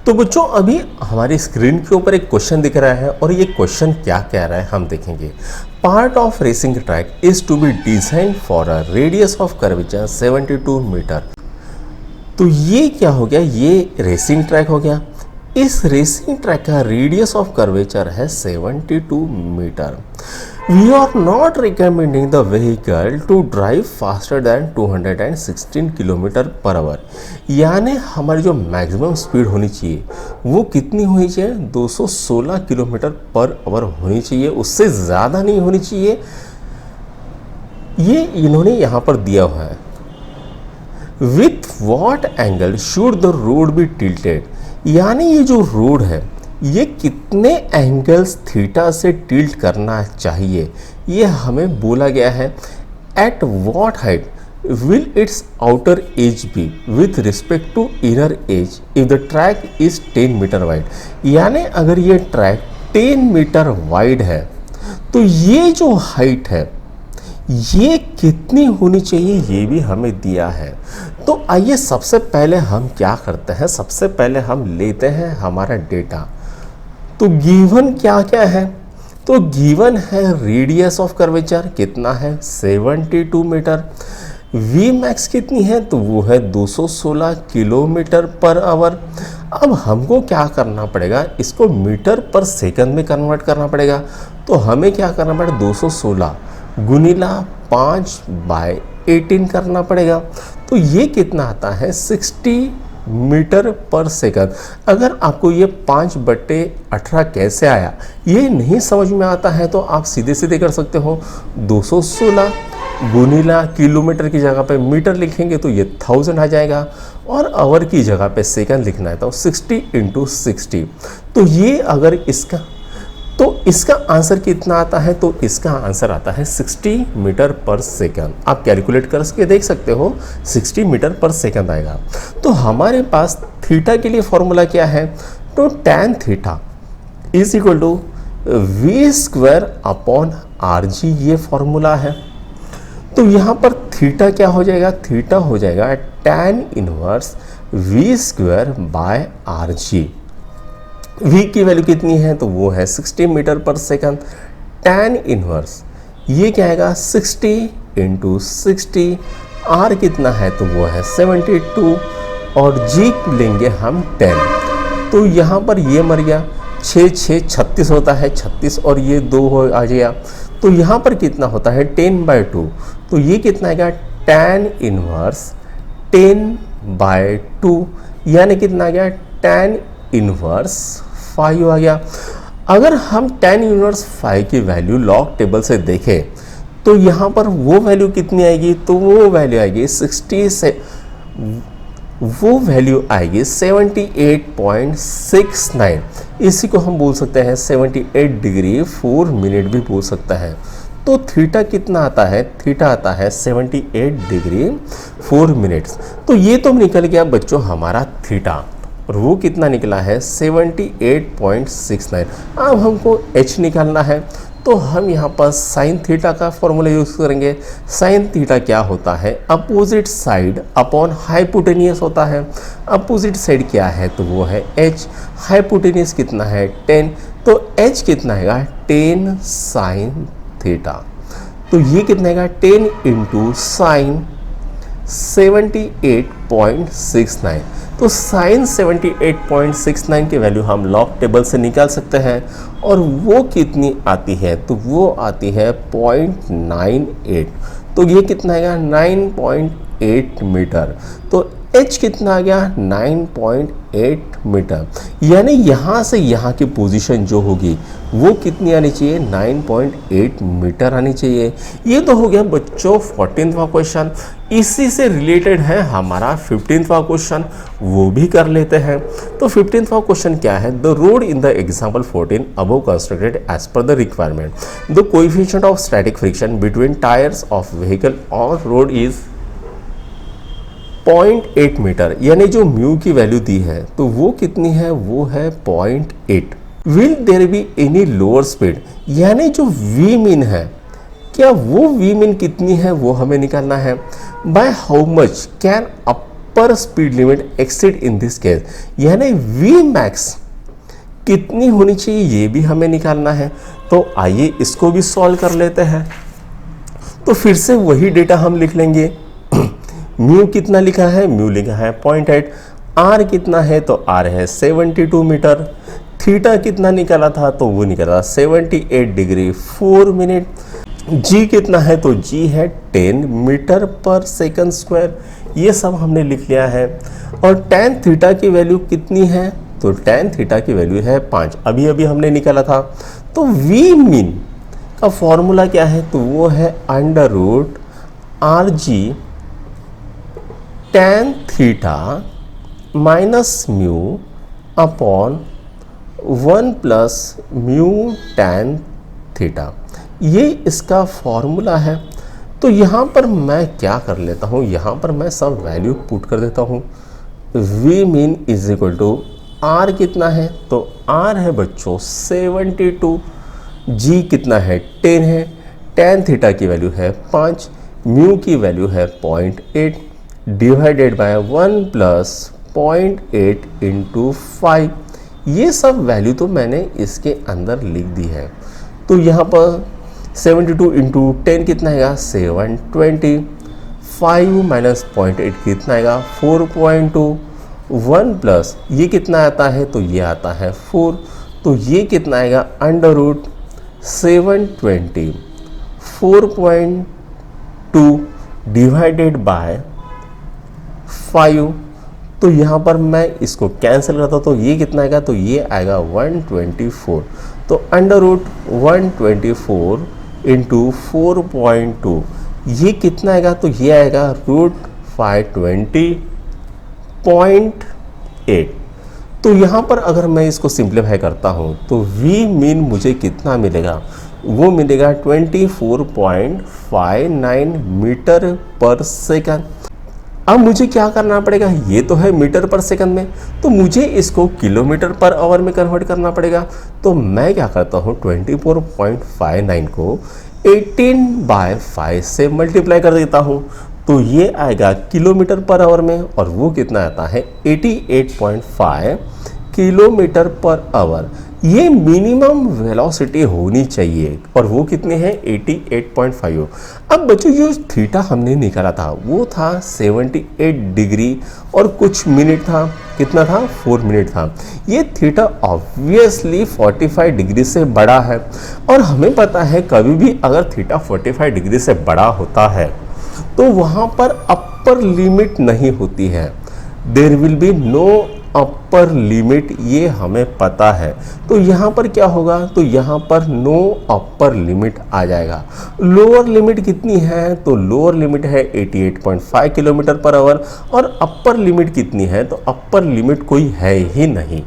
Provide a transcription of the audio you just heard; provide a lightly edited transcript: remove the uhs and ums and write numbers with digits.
तो बच्चों अभी हमारी स्क्रीन के ऊपर एक क्वेश्चन दिख रहा है और ये क्वेश्चन क्या कह रहा है हम देखेंगे। Part of racing track is to be design for a radius of curvature 72 metre. तो ये क्या हो गया, ये रेसिंग ट्रैक हो गया। इस रेसिंग ट्रैक का रेडियस ऑफ कर्वेचर है 72 metre. We are not recommending the vehicle to drive faster than 216 kilometre per hour. यानी हमारी जो मैक्सिमम स्पीड होनी चाहिए वो कितनी होनी चाहिए, 216 किलोमीटर पर आवर होनी चाहिए, उससे ज़्यादा नहीं होनी चाहिए। ये इन्होंने यहाँ पर दिया हुआ है। With what angle should the road be tilted, यानी ये जो रोड है ये कितने एंगल्स थीटा से टिल्ट करना चाहिए, ये हमें बोला गया है। At what height will its outer edge be with respect to inner edge if the track is 10 metre wide. यानी अगर ये ट्रैक 10 मीटर वाइड है तो ये जो हाइट है ये कितनी होनी चाहिए, ये भी हमें दिया है। तो आइए सबसे पहले हम क्या करते हैं, सबसे पहले हम लेते हैं हमारा डेटा। तो गिवन क्या क्या है, तो गिवन है रेडियस ऑफ कर्वेचर कितना है 72 मीटर। वी मैक्स कितनी है, तो वो है 216 किलोमीटर पर आवर। अब हमको क्या करना पड़ेगा, इसको मीटर पर सेकंड में कन्वर्ट करना पड़ेगा। तो हमें क्या करना पड़ेगा, 216 गुनीला 5/18 करना पड़ेगा। तो ये कितना आता है 60 मीटर पर सेकंड। अगर आपको ये 5/18 कैसे आया ये नहीं समझ में आता है तो आप सीधे सीधे कर सकते हो। 216 गुनीला किलोमीटर की जगह पे मीटर लिखेंगे तो ये 1000 आ जाएगा, और आवर की जगह पे सेकंड लिखना है तो 60 × 60। तो ये अगर इसका आंसर कितना आता है, तो इसका आंसर आता है 60 मीटर पर सेकंड। आप कैलकुलेट करके देख सकते हो 60 मीटर पर सेकंड आएगा। तो हमारे पास थीटा के लिए फॉर्मूला क्या है, तो tan theta is equal to v² ये फॉर्मूला है। तो यहाँ पर थीटा क्या हो जाएगा, थीटा हो जाएगा tan इनवर्स v²/rg। v की वैल्यू कितनी है, तो वो है 60 मीटर पर सेकंड। tan इनवर्स ये क्या आएगा 60 × 60, r कितना है, तो वो है 72, और g लेंगे हम 10। तो यहाँ पर ये मर गया, 6 6 36 होता है 36, और ये 2 हो आ गया। तो यहाँ पर कितना होता है 10/2। तो ये कितना आएगा tan इनवर्स 10/2, यानी कितना आ गया tan इनवर्स 5 आ गया। अगर हम tan इनवर्स 5 की वैल्यू लॉग टेबल से देखें तो यहाँ पर वो वैल्यू कितनी आएगी, तो वो वैल्यू आएगी 60 से वो वैल्यू आएगी 78.69। इसी को हम बोल सकते हैं 78 डिग्री 4 मिनट भी बोल सकता है। तो थीटा कितना आता है, थीटा आता है 78 डिग्री 4 मिनट्स। तो ये तो निकल गया बच्चों हमारा थीटा, और वो कितना निकला है 78.69। अब हमको h निकालना है, तो हम यहाँ पर साइन थीटा का फॉर्मूला यूज़ करेंगे। साइन थीटा क्या होता है, अपोजिट साइड अपॉन हाइपोटेनियस होता है। अपोजिट साइड क्या है, तो वो है h। हाइपोटेनियस कितना है 10, तो h कितना आएगा 10 साइन थीटा। तो ये कितना आएगा 10 × साइन 78.69। तो साइन 78.69 की वैल्यू हम लॉग टेबल से निकाल सकते हैं, और वो कितनी आती है, तो वो आती है 0.98। तो ये कितना आएगा 9.8 मीटर। तो h कितना आ गया 9.8 मीटर। यानी यहाँ से यहाँ की पोजीशन जो होगी वो कितनी आनी चाहिए 9.8 मीटर आनी चाहिए। ये तो हो गया बच्चों 14वां क्वेश्चन। इसी से रिलेटेड है हमारा 15वां क्वेश्चन, वो भी कर लेते हैं। तो 15वां क्वेश्चन क्या है, the road in the example 14 above constructed as per the requirement, the coefficient of static friction between tyres of vehicle on road is 0.8 metre. यानी जो म्यू की वैल्यू दी है तो वो कितनी है, वो है 0.8। Will there be any lower speed, यानी जो वी मीन है, क्या वो वी मीन कितनी है वो हमें निकालना है। बाय हाउ मच कैन पर speed limit exceed in this case, यानी वी मैक्स कितनी होनी चाहिए ये भी हमें निकालना है। तो आइए इसको भी सॉल्व कर लेते हैं। तो फिर से वही डेटा हम लिख लेंगे। म्यू कितना लिखा है, म्यू लिखा है 0.8, आर कितना है तो आर है 72 मीटर, थीटा कितना निकाला था तो वो निकाला 78 डिग्री 4 मिनट, जी कितना है तो जी है 10 मीटर पर सेकंड स्क्वायर, ये सब हमने लिख लिया है। और tan थीटा की वैल्यू कितनी है तो tan थीटा की वैल्यू है 5, अभी अभी हमने निकाला था। तो वी मीन का फॉर्मूला क्या है तो वो है under root r g tan theta minus mu upon 1 plus mu tan theta, ये इसका फॉर्मूला है। तो यहाँ पर मैं क्या कर लेता हूँ, यहाँ पर मैं सब वैल्यू पुट कर देता हूँ। V mean is equal to r कितना है तो आर है बच्चों 72, जी कितना है 10 है, tan थीटा की वैल्यू है 5, म्यू की वैल्यू है 0.8 डिवाइडेड बाय 1 प्लस 0.8 इंटू 5, ये सब वैल्यू तो मैंने इसके अंदर लिख दी है। तो यहाँ पर 72 इंटू 10 कितना आएगा 720, 5 माइनस 0.8 कितना आएगा 4.2, 1 प्लस ये कितना आता है तो ये आता है 4, तो ये कितना आएगा अंडर रूट 720 4.2 डिवाइडेड बाय 5। तो यहाँ पर मैं इसको कैंसिल करता हूँ तो ये कितना आएगा तो ये आएगा 124, तो अंडर रूट 124 इंटू 4.2 ये कितना आएगा तो ये आएगा रूट 520.8। तो यहाँ पर अगर मैं इसको सिंप्लीफाई करता हूँ तो v मीन मुझे कितना मिलेगा, वो मिलेगा 24.59 मीटर पर सेकंड। अब मुझे क्या करना पड़ेगा, ये तो है मीटर पर सेकंड में, तो मुझे इसको किलोमीटर पर आवर में कन्वर्ट करना पड़ेगा। तो मैं क्या करता हूँ 24.59 को 18/5 से मल्टीप्लाई कर देता हूँ, तो ये आएगा किलोमीटर पर आवर में, और वो कितना आता है 88.5 किलोमीटर पर आवर। ये मिनिमम वेलोसिटी होनी चाहिए, और वो कितने हैं 88.5। अब बच्चों जो थीटा हमने निकाला था वो था 78 डिग्री और कुछ मिनट था, कितना था 4 मिनट था। ये थीटा ऑब्वियसली 45 डिग्री से बड़ा है, और हमें पता है कभी भी अगर थीटा 45 डिग्री से बड़ा होता है तो वहाँ पर अपर लिमिट नहीं होती है, there will be no upper limit, ये हमें पता है। तो यहाँ पर क्या होगा, तो यहाँ पर नो अपर लिमिट आ जाएगा। लोअर लिमिट कितनी है, तो लोअर लिमिट है 88.5 किलोमीटर पर आवर, और अपर लिमिट कितनी है, तो अपर लिमिट कोई है ही नहीं।